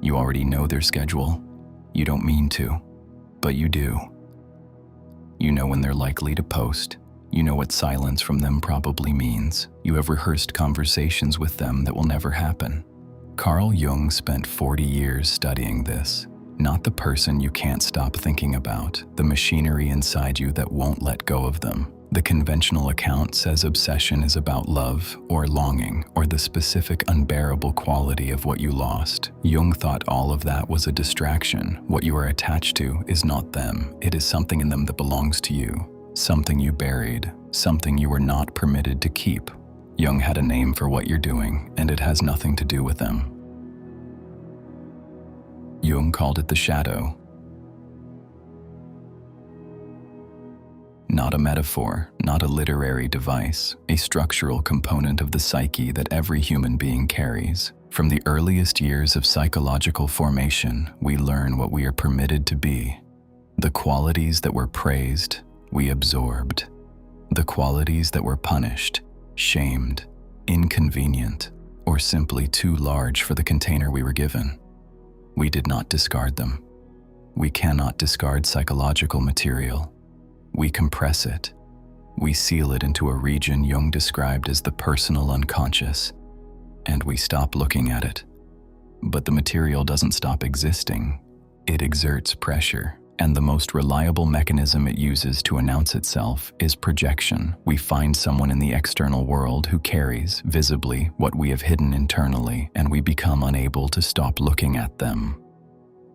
You already know their schedule. You don't mean to, but you do. You know when they're likely to post. You know what silence from them probably means. You have rehearsed conversations with them that will never happen. Carl Jung spent 40 years studying this. Not the person you can't stop thinking about, the machinery inside you that won't let go of them. The conventional account says obsession is about love or longing or the specific unbearable quality of what you lost. Jung thought all of that was a distraction. What you are attached to is not them. It is something in them that belongs to you, something you buried, something you were not permitted to keep. Jung had a name for what you're doing, and it has nothing to do with them. Jung called it the shadow. Not a metaphor, not a literary device, a structural component of the psyche that every human being carries. From the earliest years of psychological formation, we learn what we are permitted to be. The qualities that were praised, we absorbed. The qualities that were punished, shamed, inconvenient, or simply too large for the container we were given. We did not discard them. We cannot discard psychological material. We compress it. We seal it into a region Jung described as the personal unconscious, and we stop looking at it. But the material doesn't stop existing. It exerts pressure, and the most reliable mechanism it uses to announce itself is projection. We find someone in the external world who carries, visibly, what we have hidden internally, and we become unable to stop looking at them.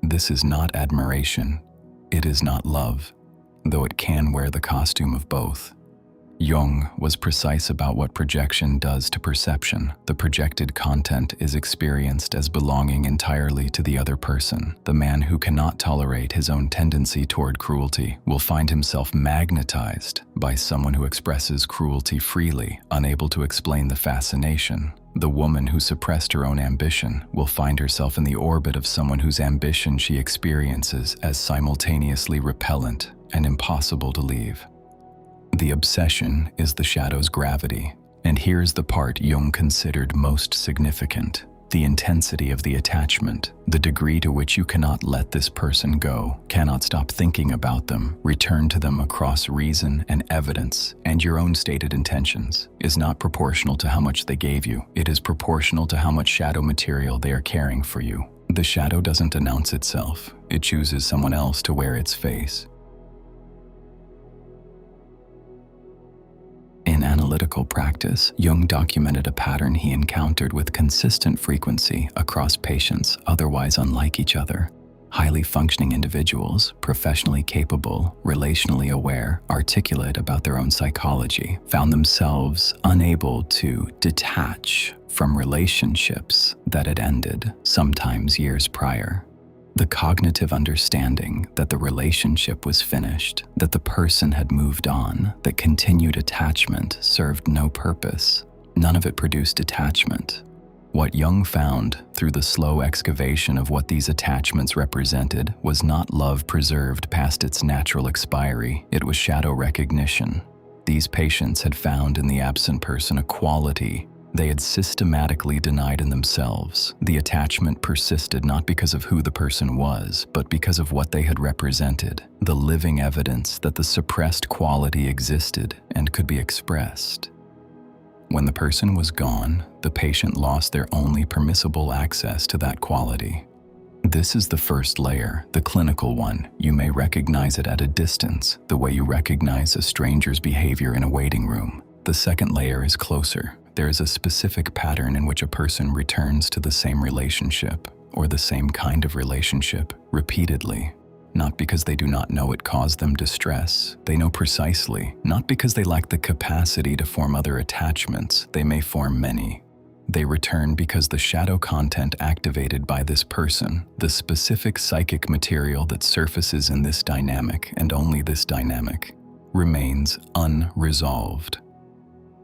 This is not admiration. It is not love, though it can wear the costume of both. Jung was precise about what projection does to perception. The projected content is experienced as belonging entirely to the other person. The man who cannot tolerate his own tendency toward cruelty will find himself magnetized by someone who expresses cruelty freely, unable to explain the fascination. The woman who suppressed her own ambition will find herself in the orbit of someone whose ambition she experiences as simultaneously repellent and impossible to leave. The obsession is the shadow's gravity, and here's the part Jung considered most significant: the intensity of the attachment, the degree to which you cannot let this person go, cannot stop thinking about them, return to them across reason and evidence, and your own stated intentions, is not proportional to how much they gave you. It is proportional to how much shadow material they are carrying for you. The shadow doesn't announce itself. It chooses someone else to wear its face. In analytical practice, Jung documented a pattern he encountered with consistent frequency across patients otherwise unlike each other. Highly functioning individuals, professionally capable, relationally aware, articulate about their own psychology, found themselves unable to detach from relationships that had ended, sometimes years prior. The cognitive understanding that the relationship was finished, that the person had moved on, that continued attachment served no purpose. None of it produced attachment. What Jung found through the slow excavation of what these attachments represented was not love preserved past its natural expiry, it was shadow recognition. These patients had found in the absent person a quality they had systematically denied in themselves. The attachment persisted not because of who the person was, but because of what they had represented, the living evidence that the suppressed quality existed and could be expressed. When the person was gone, the patient lost their only permissible access to that quality. This is the first layer, the clinical one. You may recognize it at a distance, the way you recognize a stranger's behavior in a waiting room. The second layer is closer. There is a specific pattern in which a person returns to the same relationship, or the same kind of relationship, repeatedly. Not because they do not know it caused them distress. They know precisely. Not because they lack the capacity to form other attachments. They may form many. They return because the shadow content activated by this person, the specific psychic material that surfaces in this dynamic, and only this dynamic, remains unresolved.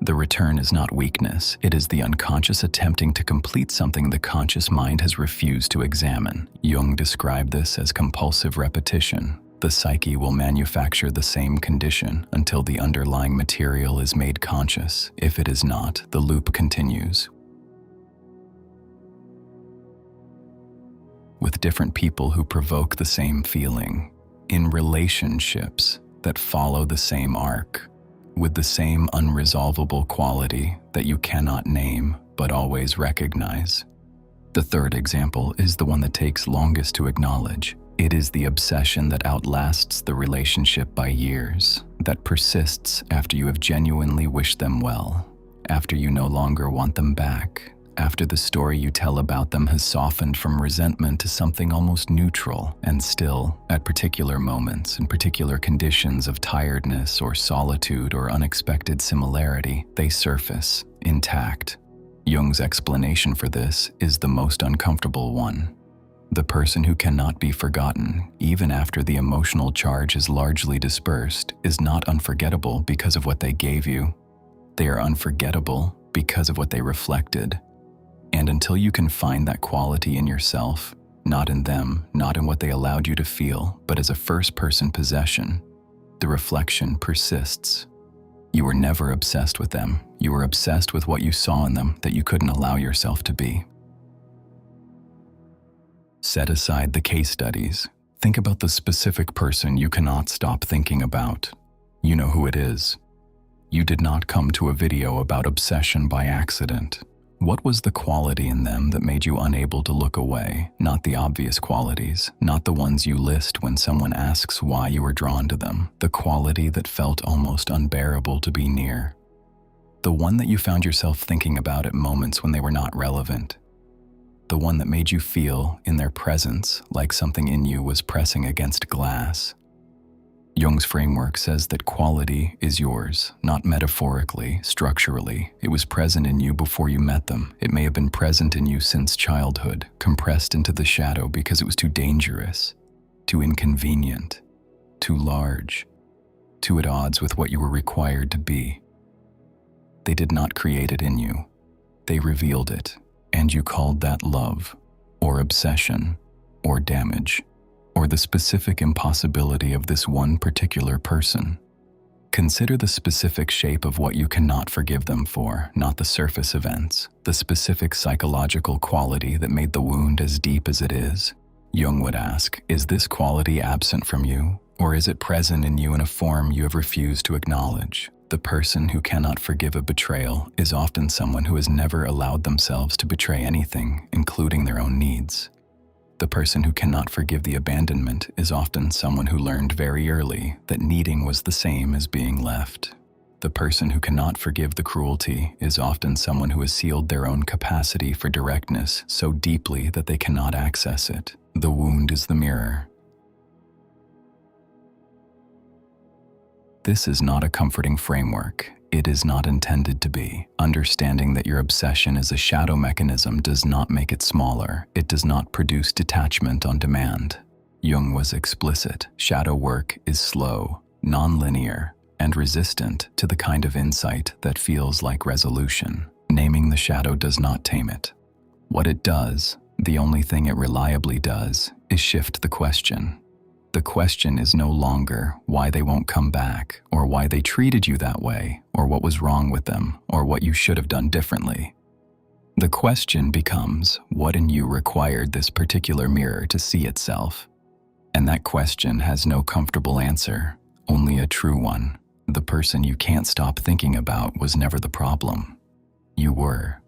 The return is not weakness, it is the unconscious attempting to complete something the conscious mind has refused to examine. Jung described this as compulsive repetition. The psyche will manufacture the same condition until the underlying material is made conscious. If it is not, the loop continues. with different people who provoke the same feeling, in relationships that follow the same arc, with the same unresolvable quality that you cannot name but always recognize. The third example is the one that takes longest to acknowledge. It is the obsession that outlasts the relationship by years, that persists after you have genuinely wished them well, after you no longer want them back, after the story you tell about them has softened from resentment to something almost neutral, and still, at particular moments, in particular conditions of tiredness or solitude or unexpected similarity, they surface, intact. Jung's explanation for this is the most uncomfortable one. The person who cannot be forgotten, even after the emotional charge is largely dispersed, is not unforgettable because of what they gave you. They are unforgettable because of what they reflected. And until you can find that quality in yourself, not in them, not in what they allowed you to feel, but as a first-person possession, the reflection persists. You were never obsessed with them. You were obsessed with what you saw in them that you couldn't allow yourself to be. Set aside the case studies. Think about the specific person you cannot stop thinking about. You know who it is. You did not come to a video about obsession by accident. What was the quality in them that made you unable to look away? Not the obvious qualities, not the ones you list when someone asks why you were drawn to them. The quality that felt almost unbearable to be near. The one that you found yourself thinking about at moments when they were not relevant. The one that made you feel, in their presence, like something in you was pressing against glass. Jung's framework says that quality is yours, not metaphorically, structurally. It was present in you before you met them. It may have been present in you since childhood, compressed into the shadow because it was too dangerous, too inconvenient, too large, too at odds with what you were required to be. They did not create it in you. They revealed it, and you called that love, or obsession, or damage, or the specific impossibility of this one particular person. Consider the specific shape of what you cannot forgive them for, not the surface events, the specific psychological quality that made the wound as deep as it is. Jung would ask, is this quality absent from you, or is it present in you in a form you have refused to acknowledge? The person who cannot forgive a betrayal is often someone who has never allowed themselves to betray anything, including their own needs. The person who cannot forgive the abandonment is often someone who learned very early that needing was the same as being left. The person who cannot forgive the cruelty is often someone who has sealed their own capacity for directness so deeply that they cannot access it. The wound is the mirror. This is not a comforting framework. It is not intended to be. Understanding that your obsession is a shadow mechanism does not make it smaller. It does not produce detachment on demand. Jung was explicit. Shadow work is slow, non-linear, and resistant to the kind of insight that feels like resolution. Naming the shadow does not tame it. What it does, the only thing it reliably does, is shift the question. The question is no longer why they won't come back, or why they treated you that way, or what was wrong with them, or what you should have done differently. The question becomes what in you required this particular mirror to see itself. And that question has no comfortable answer, only a true one. The person you can't stop thinking about was never the problem. You were.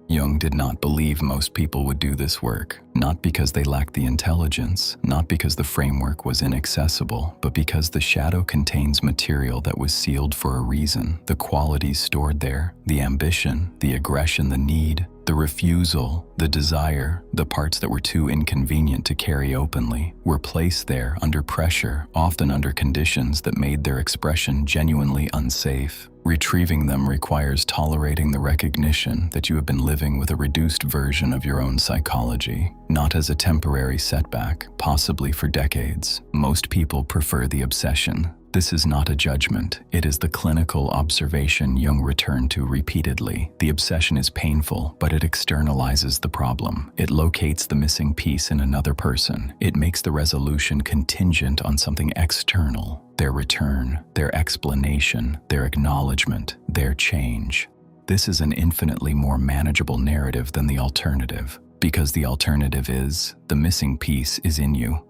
Jung did not believe most people would do this work, not because they lacked the intelligence, not because the framework was inaccessible, but because the shadow contains material that was sealed for a reason. The qualities stored there, the ambition, the aggression, the need, the refusal, the desire, the parts that were too inconvenient to carry openly, were placed there under pressure, often under conditions that made their expression genuinely unsafe. Retrieving them requires tolerating the recognition that you have been living with a reduced version of your own psychology, not as a temporary setback, possibly for decades. Most people prefer the obsession. This is not a judgment. It is the clinical observation Jung returned to repeatedly. The obsession is painful, but it externalizes the problem. It locates the missing piece in another person. It makes the resolution contingent on something external. Their return, their explanation, their acknowledgement, their change. This is an infinitely more manageable narrative than the alternative. Because the alternative is, the missing piece is in you.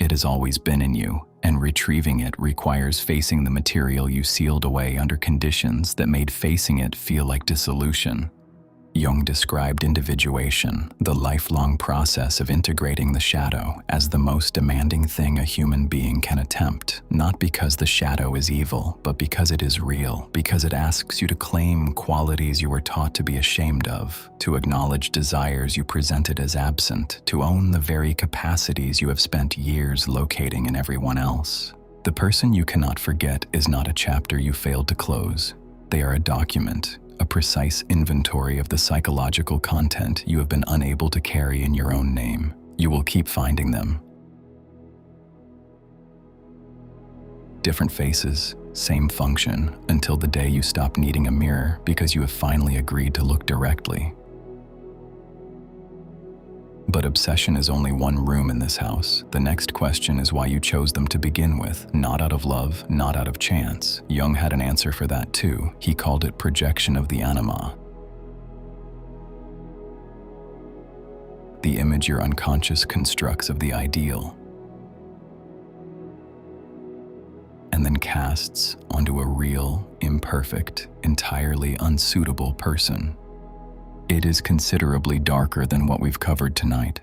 It has always been in you, and retrieving it requires facing the material you sealed away under conditions that made facing it feel like dissolution. Jung described individuation, the lifelong process of integrating the shadow, as the most demanding thing a human being can attempt, not because the shadow is evil, but because it is real, because it asks you to claim qualities you were taught to be ashamed of, to acknowledge desires you presented as absent, to own the very capacities you have spent years locating in everyone else. The person you cannot forget is not a chapter you failed to close. They are a document, a precise inventory of the psychological content you have been unable to carry in your own name. You will keep finding them. Different faces, same function, until the day you stop needing a mirror because you have finally agreed to look directly. But obsession is only one room in this house. The next question is why you chose them to begin with, not out of love, not out of chance. Jung had an answer for that too. He called it projection of the anima. The image your unconscious constructs of the ideal, and then casts onto a real, imperfect, entirely unsuitable person. It is considerably darker than what we've covered tonight.